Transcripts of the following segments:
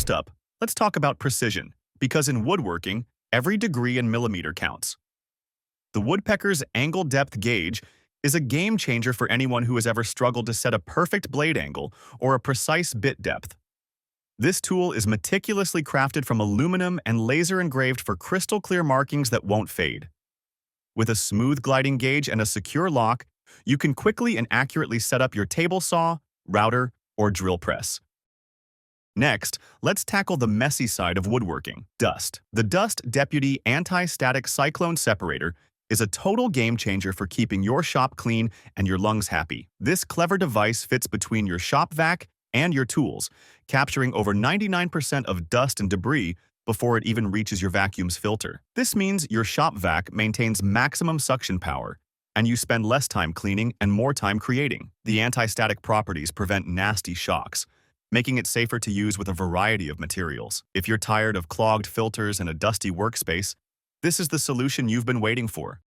First up, let's talk about precision, because in woodworking, every degree and millimeter counts. The Woodpecker's angle depth gauge is a game changer for anyone who has ever struggled to set a perfect blade angle or a precise bit depth. This tool is meticulously crafted from aluminum and laser engraved for crystal clear markings that won't fade. With a smooth gliding gauge and a secure lock, you can quickly and accurately set up your table saw, router, or drill press. Next, let's tackle the messy side of woodworking, dust. The Dust Deputy Anti-Static Cyclone Separator is a total game changer for keeping your shop clean and your lungs happy. This clever device fits between your shop vac and your tools, capturing over 99% of dust and debris before it even reaches your vacuum's filter. This means your shop vac maintains maximum suction power, and you spend less time cleaning and more time creating. The anti-static properties prevent nasty shocks, making it safer to use with a variety of materials. If you're tired of clogged filters and a dusty workspace, this is the solution you've been waiting for.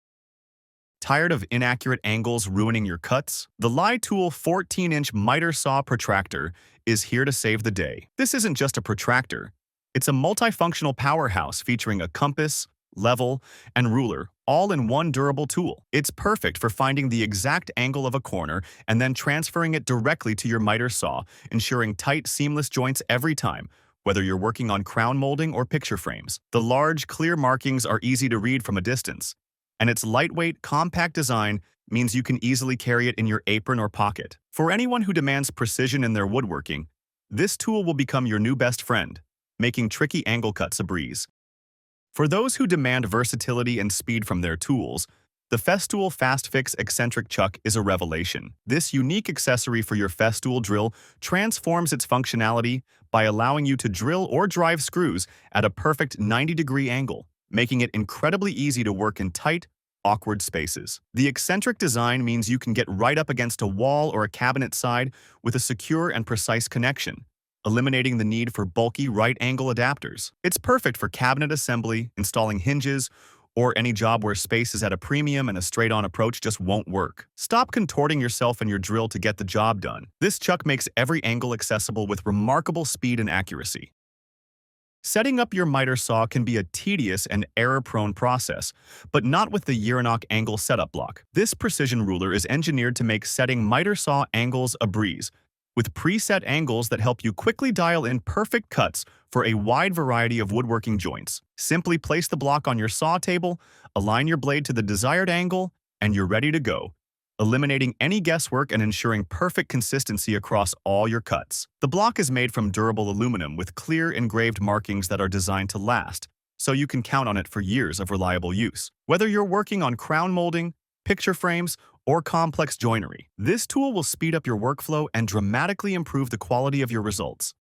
Tired of inaccurate angles ruining your cuts? The Lytool 14-inch miter saw protractor is here to save the day. This isn't just a protractor. It's a multifunctional powerhouse featuring a compass, level, and ruler, all in one durable tool. It's perfect for finding the exact angle of a corner and then transferring it directly to your miter saw, ensuring tight, seamless joints every time, whether you're working on crown molding or picture frames. The large, clear markings are easy to read from a distance, and its lightweight, compact design means you can easily carry it in your apron or pocket. For anyone who demands precision in their woodworking, this tool will become your new best friend, making tricky angle cuts a breeze. For those who demand versatility and speed from their tools, the Festool FastFix Eccentric Chuck is a revelation. This unique accessory for your Festool drill transforms its functionality by allowing you to drill or drive screws at a perfect 90-degree angle, making it incredibly easy to work in tight, awkward spaces. The eccentric design means you can get right up against a wall or a cabinet side with a secure and precise connection, eliminating the need for bulky right-angle adapters. It's perfect for cabinet assembly, installing hinges, or any job where space is at a premium and a straight-on approach just won't work. Stop contorting yourself and your drill to get the job done. This chuck makes every angle accessible with remarkable speed and accuracy. Setting up your miter saw can be a tedious and error-prone process, but not with the Yiranok angle setup block. This precision ruler is engineered to make setting miter saw angles a breeze, with preset angles that help you quickly dial in perfect cuts for a wide variety of woodworking joints. Simply place the block on your saw table, align your blade to the desired angle, and you're ready to go, eliminating any guesswork and ensuring perfect consistency across all your cuts. The block is made from durable aluminum with clear engraved markings that are designed to last, so you can count on it for years of reliable use. Whether you're working on crown molding, picture frames, or complex joinery, this tool will speed up your workflow and dramatically improve the quality of your results.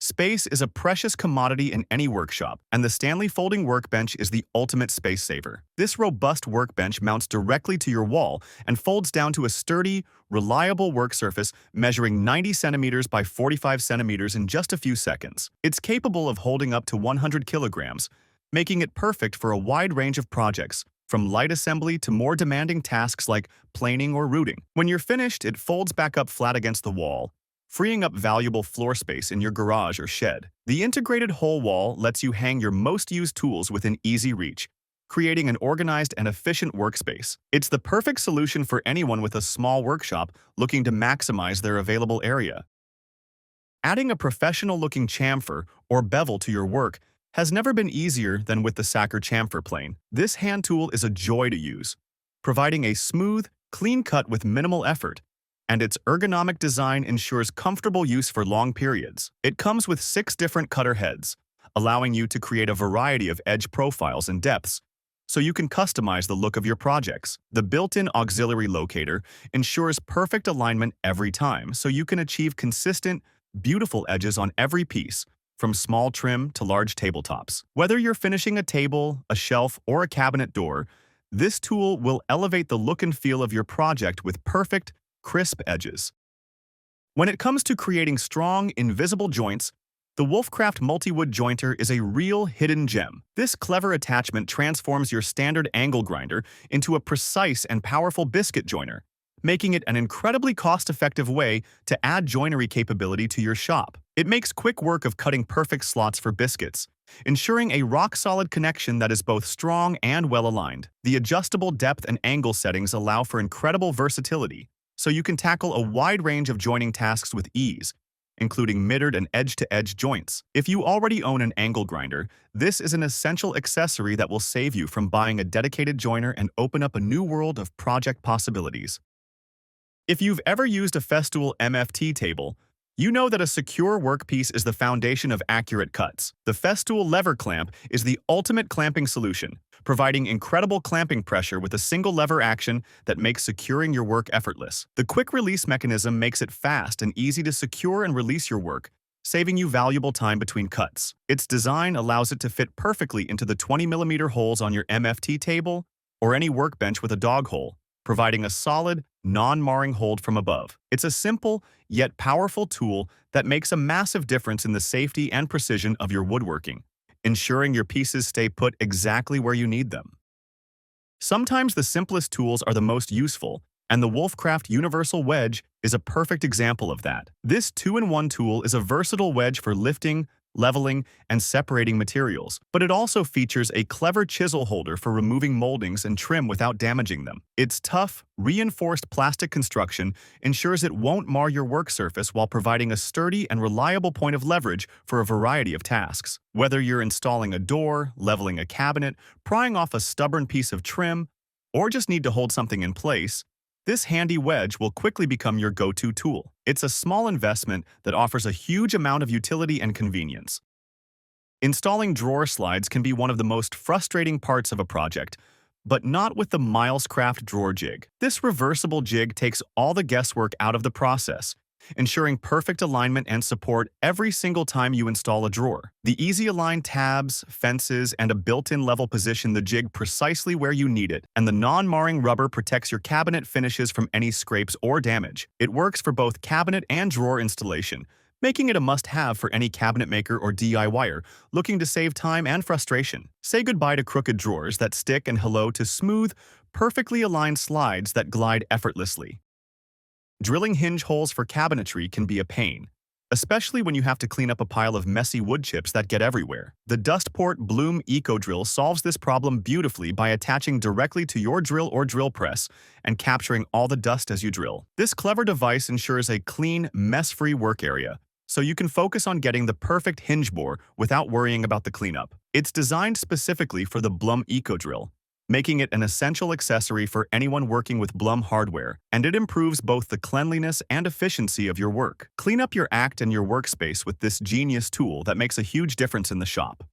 Space is a precious commodity in any workshop, and the Stanley folding workbench is the ultimate space saver. This robust workbench mounts directly to your wall and folds down to a sturdy, reliable work surface measuring 90 centimeters by 45 centimeters in just a few seconds. It's capable of holding up to 100 kilograms, making it perfect for a wide range of projects, from light assembly to more demanding tasks like planing or routing. When you're finished, it folds back up flat against the wall, freeing up valuable floor space in your garage or shed. The integrated whole wall lets you hang your most used tools within easy reach, creating an organized and efficient workspace. It's the perfect solution for anyone with a small workshop looking to maximize their available area. Adding a professional-looking chamfer or bevel to your work has never been easier than with the Sacker chamfer plane. This hand tool is a joy to use, providing a smooth, clean cut with minimal effort, and its ergonomic design ensures comfortable use for long periods. It comes with 6 different cutter heads, allowing you to create a variety of edge profiles and depths, so you can customize the look of your projects. The built-in auxiliary locator ensures perfect alignment every time, so you can achieve consistent, beautiful edges on every piece, from small trim to large tabletops. Whether you're finishing a table, a shelf, or a cabinet door, this tool will elevate the look and feel of your project with perfect, crisp edges. When it comes to creating strong, invisible joints, the Wolfcraft Multi-Wood Jointer is a real hidden gem. This clever attachment transforms your standard angle grinder into a precise and powerful biscuit joiner, making it an incredibly cost-effective way to add joinery capability to your shop. It makes quick work of cutting perfect slots for biscuits, ensuring a rock-solid connection that is both strong and well-aligned. The adjustable depth and angle settings allow for incredible versatility, so you can tackle a wide range of joining tasks with ease, including mitered and edge-to-edge joints. If you already own an angle grinder, this is an essential accessory that will save you from buying a dedicated joiner and open up a new world of project possibilities. If you've ever used a Festool MFT table, you know that a secure workpiece is the foundation of accurate cuts. The Festool lever clamp is the ultimate clamping solution, providing incredible clamping pressure with a single lever action that makes securing your work effortless. The quick release mechanism makes it fast and easy to secure and release your work, saving you valuable time between cuts. Its design allows it to fit perfectly into the 20mm holes on your MFT table or any workbench with a dog hole, providing a solid, non-marring hold from above. It's a simple, yet powerful tool that makes a massive difference in the safety and precision of your woodworking, ensuring your pieces stay put exactly where you need them. Sometimes the simplest tools are the most useful, and the Wolfcraft Universal Wedge is a perfect example of that. This 2-in-1 tool is a versatile wedge for lifting, leveling, and separating materials, but it also features a clever chisel holder for removing moldings and trim without damaging them. Its tough, reinforced plastic construction ensures it won't mar your work surface while providing a sturdy and reliable point of leverage for a variety of tasks. Whether you're installing a door, leveling a cabinet, prying off a stubborn piece of trim, or just need to hold something in place, this handy wedge will quickly become your go-to tool. It's a small investment that offers a huge amount of utility and convenience. Installing drawer slides can be one of the most frustrating parts of a project, but not with the Milescraft drawer jig. This reversible jig takes all the guesswork out of the process, ensuring perfect alignment and support every single time you install a drawer. The easy-aligned tabs, fences, and a built-in level position the jig precisely where you need it, and the non-marring rubber protects your cabinet finishes from any scrapes or damage. It works for both cabinet and drawer installation, making it a must-have for any cabinet maker or DIYer looking to save time and frustration. Say goodbye to crooked drawers that stick and hello to smooth, perfectly aligned slides that glide effortlessly. Drilling hinge holes for cabinetry can be a pain, especially when you have to clean up a pile of messy wood chips that get everywhere. The Dustport Bloom Eco Drill solves this problem beautifully by attaching directly to your drill or drill press and capturing all the dust as you drill. This clever device ensures a clean, mess-free work area, so you can focus on getting the perfect hinge bore without worrying about the cleanup. It's designed specifically for the Bloom Eco Drill, making it an essential accessory for anyone working with Blum hardware, and it improves both the cleanliness and efficiency of your work. Clean up your act and your workspace with this genius tool that makes a huge difference in the shop.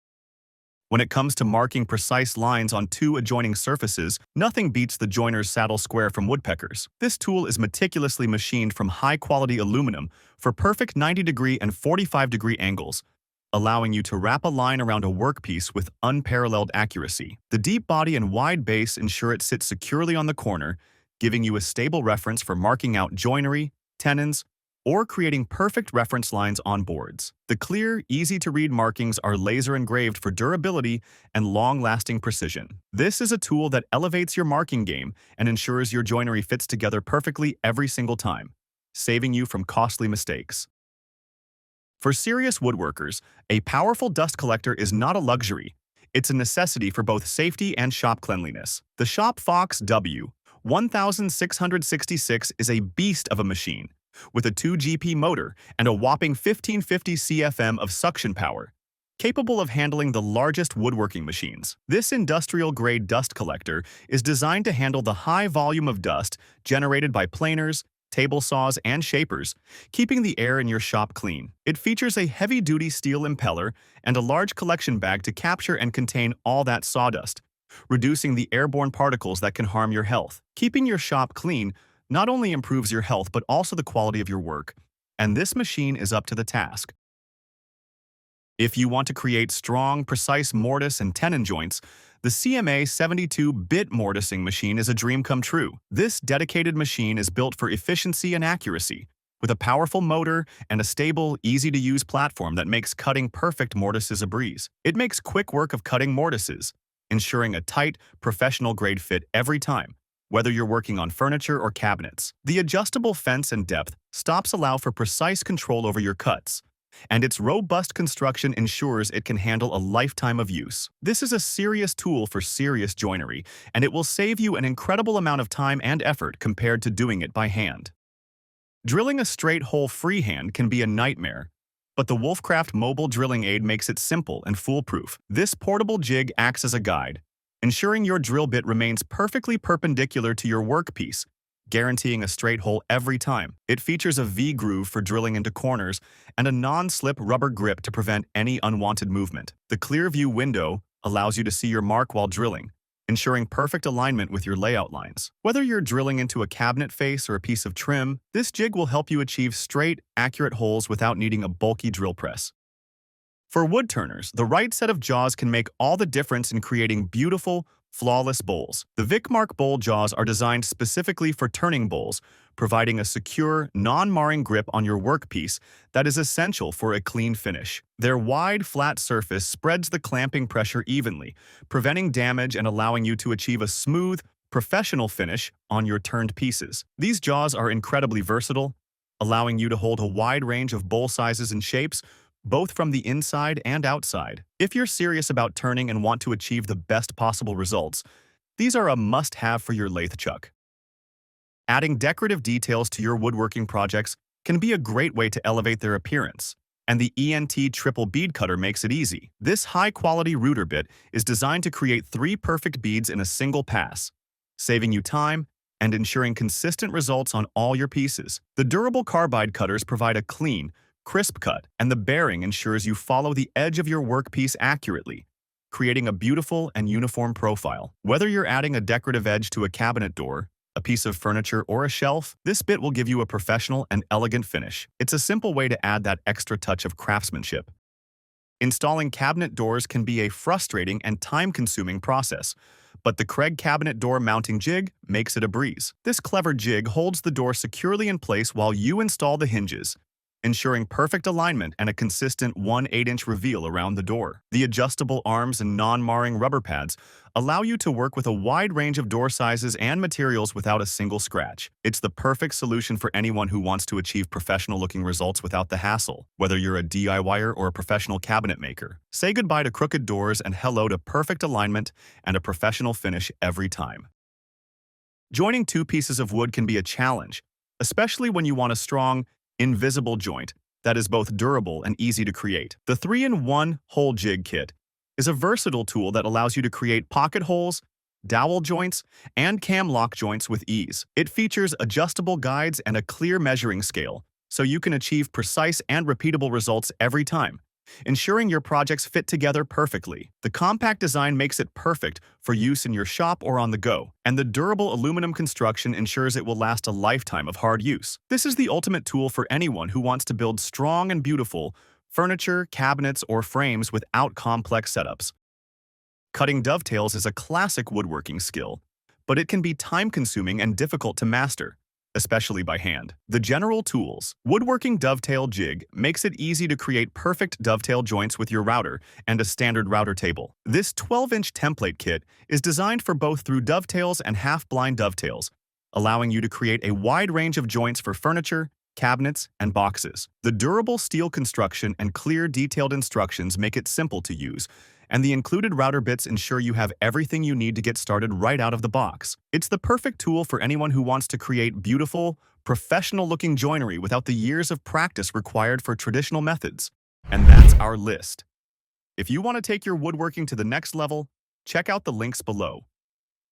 When it comes to marking precise lines on two adjoining surfaces, nothing beats the joiner's saddle square from Woodpeckers. This tool is meticulously machined from high-quality aluminum for perfect 90-degree and 45-degree angles, allowing you to wrap a line around a workpiece with unparalleled accuracy. The deep body and wide base ensure it sits securely on the corner, giving you a stable reference for marking out joinery, tenons, or creating perfect reference lines on boards. The clear, easy-to-read markings are laser-engraved for durability and long-lasting precision. This is a tool that elevates your marking game and ensures your joinery fits together perfectly every single time, saving you from costly mistakes. For serious woodworkers, a powerful dust collector is not a luxury. It's a necessity for both safety and shop cleanliness. The Shop Fox W1666 is a beast of a machine, with a 2GP motor and a whopping 1550 CFM of suction power, capable of handling the largest woodworking machines. This industrial-grade dust collector is designed to handle the high volume of dust generated by planers, table saws, and shapers, keeping the air in your shop clean. It features a heavy-duty steel impeller and a large collection bag to capture and contain all that sawdust, reducing the airborne particles that can harm your health. Keeping your shop clean not only improves your health but also the quality of your work, and this machine is up to the task. If you want to create strong, precise mortise and tenon joints, the CMA 72-bit mortising machine is a dream come true. This dedicated machine is built for efficiency and accuracy, with a powerful motor and a stable, easy-to-use platform that makes cutting perfect mortises a breeze. It makes quick work of cutting mortises, ensuring a tight, professional-grade fit every time, whether you're working on furniture or cabinets. The adjustable fence and depth stops allow for precise control over your cuts, and its robust construction ensures it can handle a lifetime of use. This is a serious tool for serious joinery, and it will save you an incredible amount of time and effort compared to doing it by hand. Drilling a straight hole freehand can be a nightmare, but the Wolfcraft mobile drilling aid makes it simple and foolproof. This portable jig acts as a guide, ensuring your drill bit remains perfectly perpendicular to your workpiece, guaranteeing a straight hole every time. It features a V-groove for drilling into corners and a non-slip rubber grip to prevent any unwanted movement. The clear view window allows you to see your mark while drilling, ensuring perfect alignment with your layout lines. Whether you're drilling into a cabinet face or a piece of trim, this jig will help you achieve straight, accurate holes without needing a bulky drill press. For wood turners, the right set of jaws can make all the difference in creating beautiful, flawless bowls. The Vicmark bowl jaws are designed specifically for turning bowls, providing a secure, non-marring grip on your workpiece that is essential for a clean finish. Their wide, flat surface spreads the clamping pressure evenly, preventing damage and allowing you to achieve a smooth, professional finish on your turned pieces. These jaws are incredibly versatile, allowing you to hold a wide range of bowl sizes and shapes, both from the inside and outside. If you're serious about turning and want to achieve the best possible results, these are a must-have for your lathe chuck. Adding decorative details to your woodworking projects can be a great way to elevate their appearance, and the ENT triple bead cutter makes it easy. This high-quality router bit is designed to create 3 perfect beads in a single pass, saving you time and ensuring consistent results on all your pieces. The durable carbide cutters provide a clean, crisp cut, and the bearing ensures you follow the edge of your workpiece accurately, creating a beautiful and uniform profile. Whether you're adding a decorative edge to a cabinet door, a piece of furniture, or a shelf, this bit will give you a professional and elegant finish. It's a simple way to add that extra touch of craftsmanship. Installing cabinet doors can be a frustrating and time-consuming process, but the Craig cabinet door mounting jig makes it a breeze. This clever jig holds the door securely in place while you install the hinges, ensuring perfect alignment and a consistent 1/8-inch reveal around the door. The adjustable arms and non-marring rubber pads allow you to work with a wide range of door sizes and materials without a single scratch. It's the perfect solution for anyone who wants to achieve professional-looking results without the hassle, whether you're a DIYer or a professional cabinet maker. Say goodbye to crooked doors and hello to perfect alignment and a professional finish every time. Joining 2 pieces of wood can be a challenge, especially when you want a strong, invisible joint that is both durable and easy to create. The 3-in-1 hole jig kit is a versatile tool that allows you to create pocket holes, dowel joints, and cam lock joints with ease. It features adjustable guides and a clear measuring scale, so you can achieve precise and repeatable results every time, ensuring your projects fit together perfectly. The compact design makes it perfect for use in your shop or on the go, and the durable aluminum construction ensures it will last a lifetime of hard use. This is the ultimate tool for anyone who wants to build strong and beautiful furniture, cabinets, or frames without complex setups. Cutting dovetails is a classic woodworking skill, but it can be time-consuming and difficult to master, especially by hand. The general tools. Woodworking dovetail jig makes it easy to create perfect dovetail joints with your router and a standard router table. This 12-inch template kit is designed for both through dovetails and half-blind dovetails, allowing you to create a wide range of joints for furniture, cabinets, and boxes. The durable steel construction and clear detailed instructions make it simple to use, and the included router bits ensure you have everything you need to get started right out of the box. It's the perfect tool for anyone who wants to create beautiful, professional-looking joinery without the years of practice required for traditional methods. And that's our list. If you want to take your woodworking to the next level, check out the links below.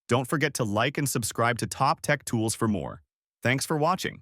Don't forget to like and subscribe to Top Tech Tools for more. Thanks for watching.